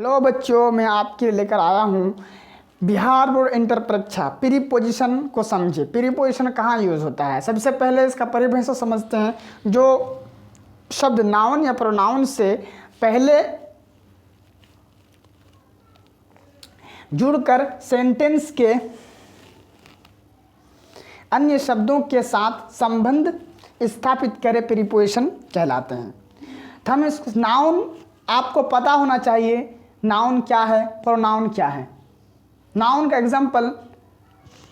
Hello बच्चों, मैं आपके लिए लेकर आया हूँ बिहार बोर्ड इंटर परीक्षा प्रीपोजिशन को समझे। प्रीपोजिशन कहाँ यूज़ होता है। सबसे पहले इसका परिभाषा समझते हैं। जो शब्द नाउन या प्रोनाउन से पहले जुड़कर सेंटेंस के अन्य शब्दों के साथ संबंध स्थापित करे प्रीपोजिशन कहलाते हैं। तो हम इस नाउन आपको पता होना चाहिए नाउन क्या है, प्रोनाउन क्या है। नाउन का एग्जाम्पल,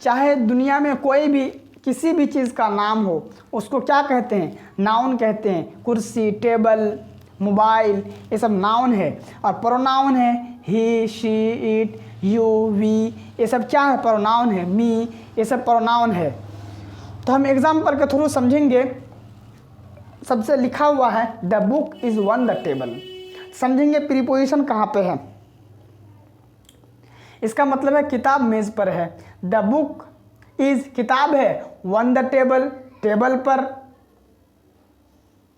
चाहे दुनिया में कोई भी किसी भी चीज़ का नाम हो उसको क्या कहते हैं, नाउन कहते हैं। कुर्सी, टेबल, मोबाइल, ये सब नाउन है। और प्रोनाउन है ही, शी, इट, यू, वी, ये सब क्या है, प्रोनाउन है। मी, ये सब प्रोनाउन है। तो हम एग्जाम्पल के थ्रू समझेंगे। सबसे लिखा हुआ है the book is one the table. समझेंगे प्रीपोजिशन कहाँ पे है। इसका मतलब है किताब मेज पर है। द बुक इज किताब है, वन द टेबल टेबल पर।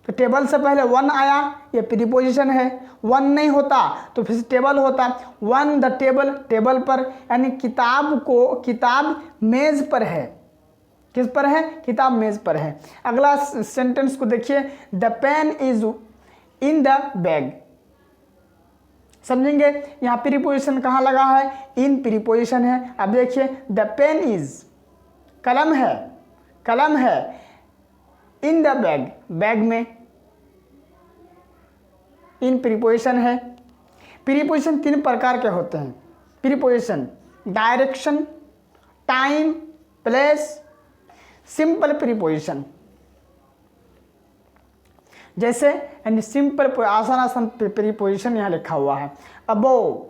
तो टेबल से पहले वन आया, ये प्रीपोजिशन है। वन नहीं होता तो फिर टेबल होता। वन द टेबल टेबल पर, यानी किताब मेज पर है। किस पर है, किताब मेज पर है। अगला सेंटेंस को देखिए, the pen is in the bag. समझेंगे यहाँ प्रीपोजिशन कहाँ लगा है, इन प्रीपोजिशन है। अब देखिए द पेन इज, कलम है इन द बैग, बैग में, इन प्रीपोजिशन है। प्रीपोजिशन तीन प्रकार के होते हैं। Preposition direction, time, place, simple preposition. जैसे यानी सिंपल आसान प्रीपोजिशन यहाँ लिखा हुआ है। Above,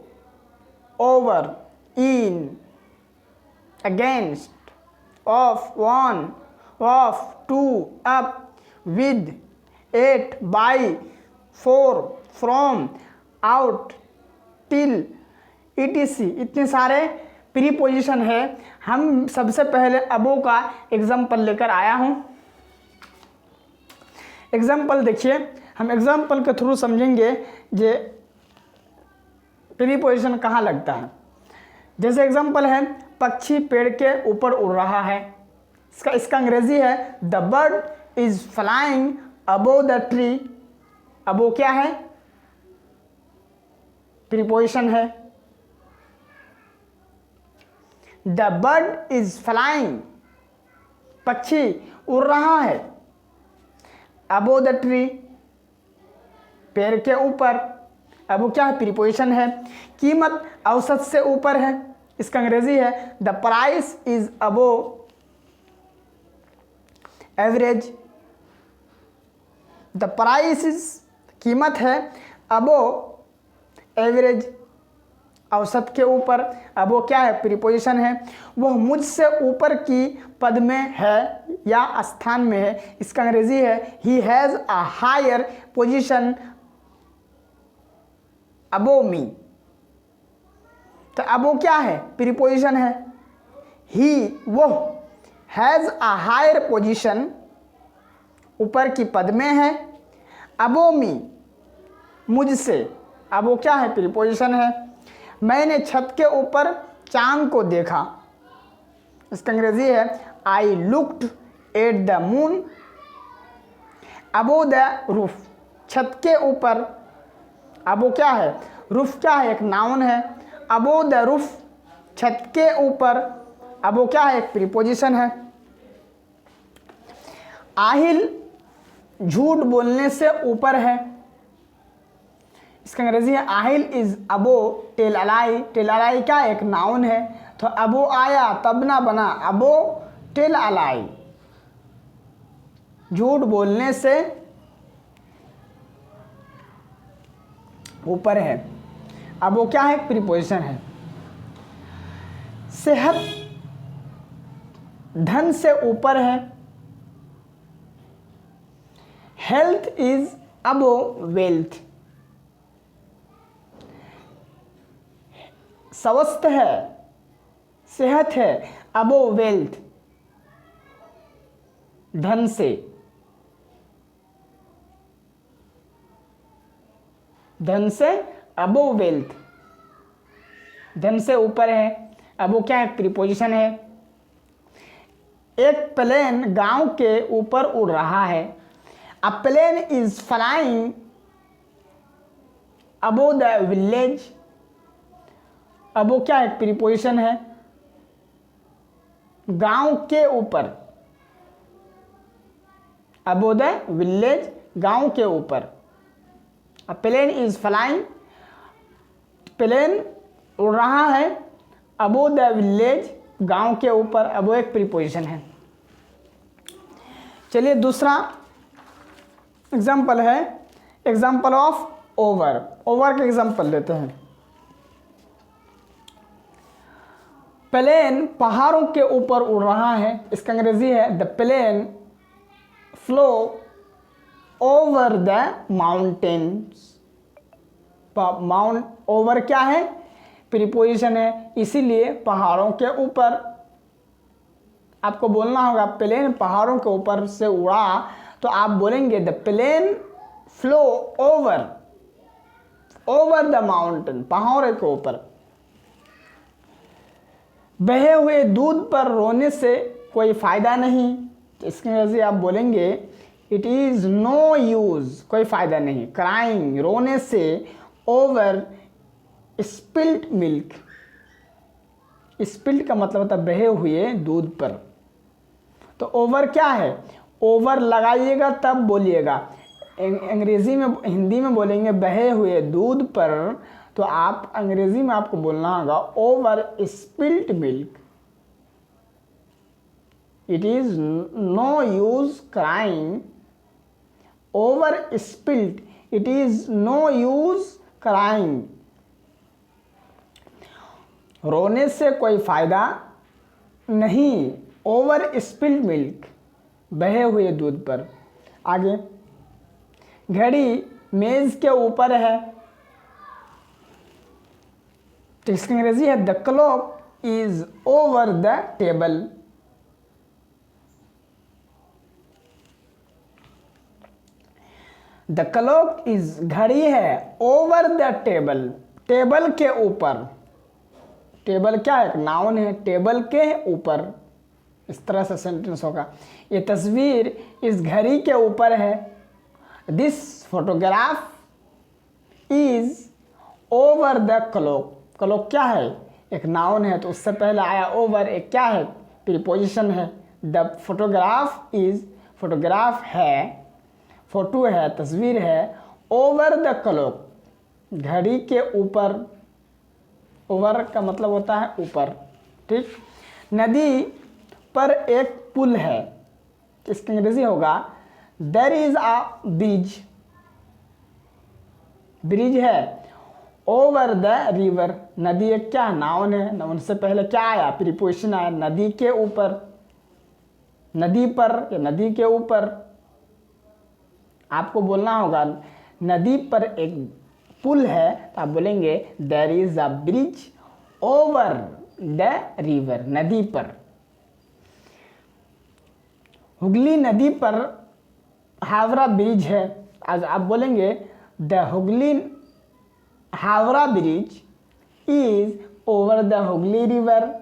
over, in, against, of, on, off, to, up, with, at, by, for, from, out, till, etc। इतने सारे प्रीपोजिशन है। हम सबसे पहले अबोव का एग्जाम्पल लेकर आया हूँ। एग्जाम्पल देखिए, हम एग्जाम्पल के थ्रू समझेंगे जे प्रीपोजिशन कहाँ लगता है। जैसे एग्जाम्पल है, पक्षी पेड़ के ऊपर उड़ रहा है। इसका अंग्रेजी है the bird is flying above the tree. Above क्या है, प्रीपोजिशन है। द बर्ड इज फ्लाइंग, पक्षी उड़ रहा है। अबोव द ट्री, पेड़ के ऊपर। अब वो क्या है, प्रीपोजिशन है। कीमत औसत से ऊपर है। इसका अंग्रेजी है the price is above average. The price is, कीमत है, अबोव एवरेज, औसत के ऊपर। अब वो क्या है, प्रीपोजिशन है। वह मुझसे ऊपर की पद में है या स्थान में है। इसका अंग्रेजी है he has a higher position above me. तो अब वो क्या है, प्रीपोजिशन है। ही, वो, हैज़ अ हायर पोजीशन, ऊपर की पद में है, अबोव मी, मुझसे। अब वो क्या है, प्रीपोजिशन है। मैंने छत के ऊपर चांद को देखा। इसका अंग्रेजी है I looked at the moon above the roof. छत के ऊपर, अब वो क्या है, रूफ क्या है, एक नाउन है। अबोव द रूफ, छत के ऊपर, अब वो क्या है, एक प्रीपोजिशन है। आहिल झूठ बोलने से ऊपर है। इसका अंग्रेजी है Aahil is above tell ally. Tell ally क्या, एक नाउन है। तो अबो आया तब ना बना, अबो टेल अलाई, झूठ बोलने से ऊपर है। अब वो क्या है, प्रीपोजिशन है। सेहत धन से ऊपर है। Health is above wealth. स्वस्थ है, सेहत है, अबोव वेल्थ, धन से। धन से अबोव वेल्थ। धन से ऊपर है। अब वो क्या है, प्रीपोजिशन है। एक प्लेन गांव के ऊपर उड़ रहा है। A plane is flying above the village. अब वो क्या है, प्रीपोजिशन है। गांव के ऊपर, अबोव द विलेज, गांव के ऊपर। अ प्लेन इज फ्लाइंग, प्लेन उड़ रहा है, अबोव द विलेज, गांव के ऊपर। अब वो एक प्रीपोजिशन है। चलिए दूसरा एग्जाम्पल है, एग्जाम्पल ऑफ ओवर। ओवर का एग्जाम्पल लेते हैं। प्लेन पहाड़ों के ऊपर उड़ रहा है। इसका अंग्रेजी है the plane flew over the mountains. Mount, over क्या है, प्रीपोजिशन है, इसीलिए पहाड़ों के ऊपर। आपको बोलना होगा प्लेन पहाड़ों के ऊपर से उड़ा, तो आप बोलेंगे the plane flew over, over the mountain, पहाड़ों के ऊपर। बहे हुए दूध पर रोने से कोई फायदा नहीं। तो इसके वजह से आप बोलेंगे इट इज नो यूज, कोई फायदा नहीं। क्राइंग, रोने से, ओवर स्पिल्ट मिल्क। स्पिल्ट का मतलब होता है बहे हुए दूध पर। तो ओवर क्या है, ओवर लगाइएगा तब बोलिएगा। अंग्रेजी में, हिंदी में बोलेंगे बहे हुए दूध पर, तो आप अंग्रेजी में आपको बोलना होगा over spilt milk. It is no use crying over spilt, it is no use crying. रोने से कोई फायदा नहीं, ओवर स्पिल्ड मिल्क, बहे हुए दूध पर। आगे, घड़ी मेज के ऊपर है। तो इसकी अंग्रेजी है the clock is over the table. The clock is, घड़ी है, ओवर द टेबल, टेबल के ऊपर। टेबल क्या है, एक नाउन है, टेबल के ऊपर। इस तरह से सेंटेंस होगा। ये तस्वीर इस घड़ी के ऊपर है। This photograph is over the clock. Clock क्या है, एक नाउन है, तो उससे पहले आया ओवर, एक क्या है, प्रीपोजिशन है। द फोटोग्राफ इज, फोटोग्राफ है, फोटो है, तस्वीर है, ओवर द क्लॉक, घड़ी के ऊपर। ओवर का मतलब होता है ऊपर, ठीक। नदी पर एक पुल है। इसकी अंग्रेजी होगा there is a bridge. Bridge है, ओवर द रिवर। नदी एक क्या, नाउन है, नाउन से पहले क्या आया, प्रीपोजिशन आया, नदी के ऊपर, नदी पर या नदी के ऊपर। आपको बोलना होगा नदी पर एक पुल है, तो आप बोलेंगे there is a bridge over the river, नदी पर। हुगली नदी पर हावड़ा ब्रिज है। आज आप बोलेंगे the Hooghly Howrah bridge is over the Hooghly river.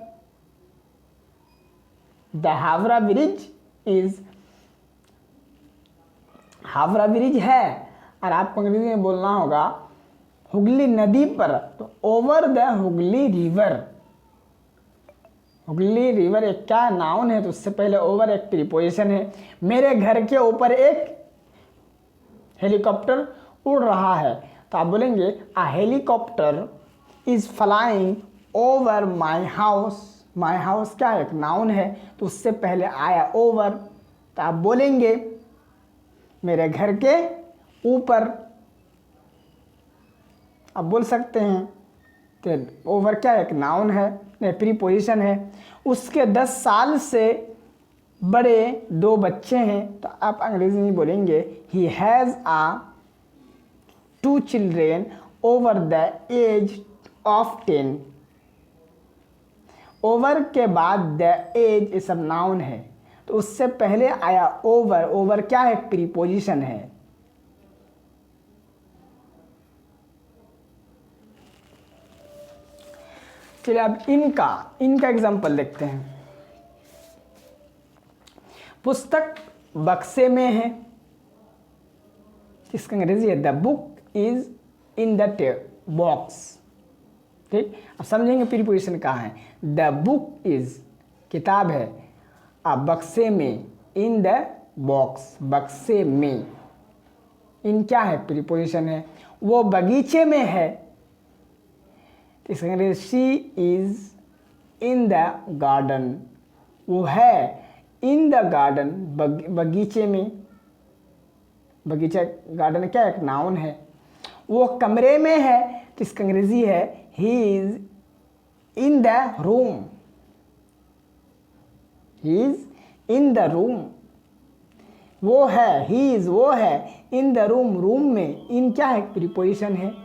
The Howrah bridge is, Howrah bridge है, और आपको अंग्रेजी में बोलना होगा हुगली नदी पर, तो over the Hooghly river. Hooghly river एक क्या नाउन है, तो उससे पहले ओवर एक प्रीपोजिशन है। मेरे घर के ऊपर एक हेलीकॉप्टर उड़ रहा है, तो आप बोलेंगे a helicopter is flying over my house. My house क्या है, एक नाउन है, तो उससे पहले आया ओवर, तो आप बोलेंगे मेरे घर के ऊपर। आप बोल सकते हैं तो ओवर क्या है, एक नाउन है, प्रीपोजिशन है। उसके 10 साल से बड़े 2 बच्चे हैं, तो आप अंग्रेजी में बोलेंगे he has a 2 children over the age of 10। Over के बाद द एज ये सब नाउन है, तो उससे पहले आया ओवर। ओवर क्या है, प्रीपोजिशन है। चलिए अब इनका एग्जाम्पल देखते हैं। पुस्तक बक्से में है, इसका अंग्रेजी है the book is in the box. ठीक, अब समझेंगे प्रीपोजिशन कहाँ है। द बुक इज किताब है, अब बक्से में, इन द बॉक्स बक्से में, इन क्या है प्रीपोजिशन है। वो बगीचे में है, इसका अंग्रेजी she is in the garden, वो है इन द गार्डन बगीचे में, बगीचा गार्डन क्या है, एक नाउन है। वो कमरे में है, तो इसका अंग्रेजी है he is in the room, he is in the room. वो है, ही इज वो है इन द रूम, रूम में, इन क्या है प्रीपोजिशन है।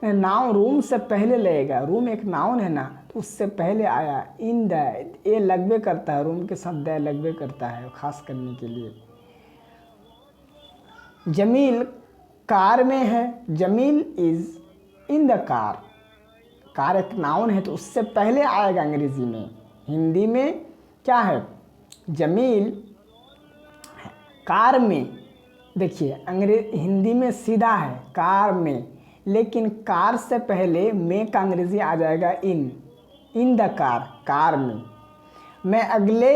नाउन रूम से पहले लगेगा, रूम एक नाउन है ना, तो उससे पहले आया इन द, ये लगबे करता है, रूम के साथ द लगबे करता है खास करने के लिए। जमील कार में है, Jameel is in the car, car एक नाउन है तो उससे पहले आएगा अंग्रेजी में। हिंदी में क्या है, जमील कार में, देखिए हिंदी में सीधा है कार में, लेकिन कार से पहले में का अंग्रेजी आ जाएगा इन द कार, कार में। मैं अगले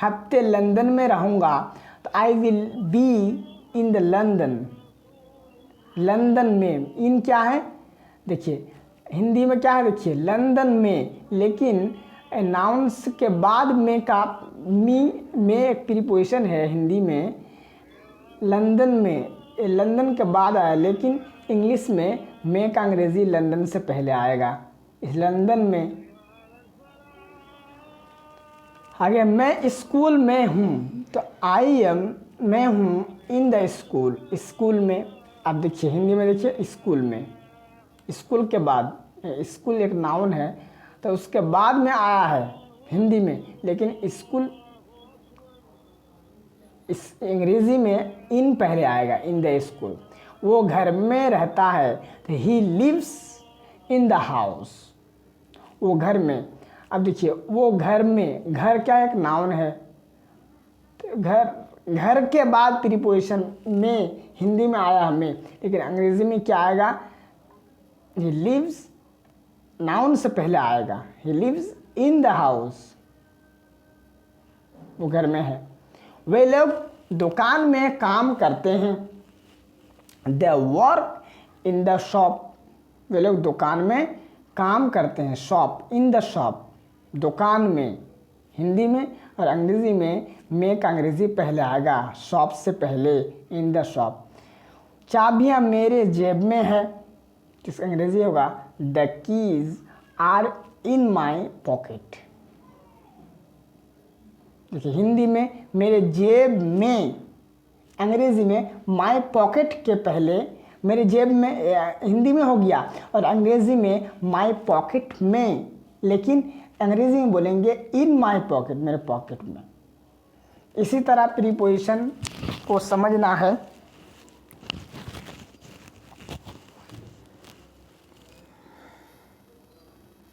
हफ्ते लंदन में रहूँगा, तो I will be in the London, London में, इन क्या है देखिए हिंदी में क्या है, देखिए लंदन में, लेकिन नाउन्स के बाद में का में एक प्रीपोजिशन है हिंदी में, लंदन में, लंदन के बाद आया, लेकिन इंग्लिश में का अंग्रेजी लंदन से पहले आएगा। इस लंदन में आगे मैं स्कूल में हूँ, तो आई एम, मैं हूँ इन द स्कूल, स्कूल में। अब देखिए हिंदी में देखिए स्कूल में, स्कूल के बाद, स्कूल एक नाउन है तो उसके बाद में आया है हिंदी में, लेकिन स्कूल इस अंग्रेजी में इन पहले आएगा, इन द स्कूल। वो घर में रहता है, तो he lives in the house, वो घर में। अब देखिए वो घर में, घर क्या एक नाउन है, तो घर के बाद प्रीपोजिशन में हिंदी में आया हमें, लेकिन अंग्रेजी में क्या आएगा, ही लिव्स नाउन से पहले आएगा, he lives in the house, वो घर में है। वे लोग दुकान में काम करते हैं, they work in the shop, वे लोग दुकान में काम करते हैं, शॉप इन द शॉप, दुकान में हिंदी में, और अंग्रेजी में का अंग्रेजी पहले आएगा शॉप से पहले, इन द शॉप। चाबियाँ मेरे जेब में है, जिसका अंग्रेजी होगा the keys are in my pocket. देखिए हिंदी में मेरे जेब में, अंग्रेजी में माई पॉकेट के पहले मेरे जेब में हिंदी में हो गया, और अंग्रेजी में माई पॉकेट में, लेकिन अंग्रेजी में बोलेंगे इन माई पॉकेट, मेरे पॉकेट में। इसी तरह प्रीपोजिशन को समझना है।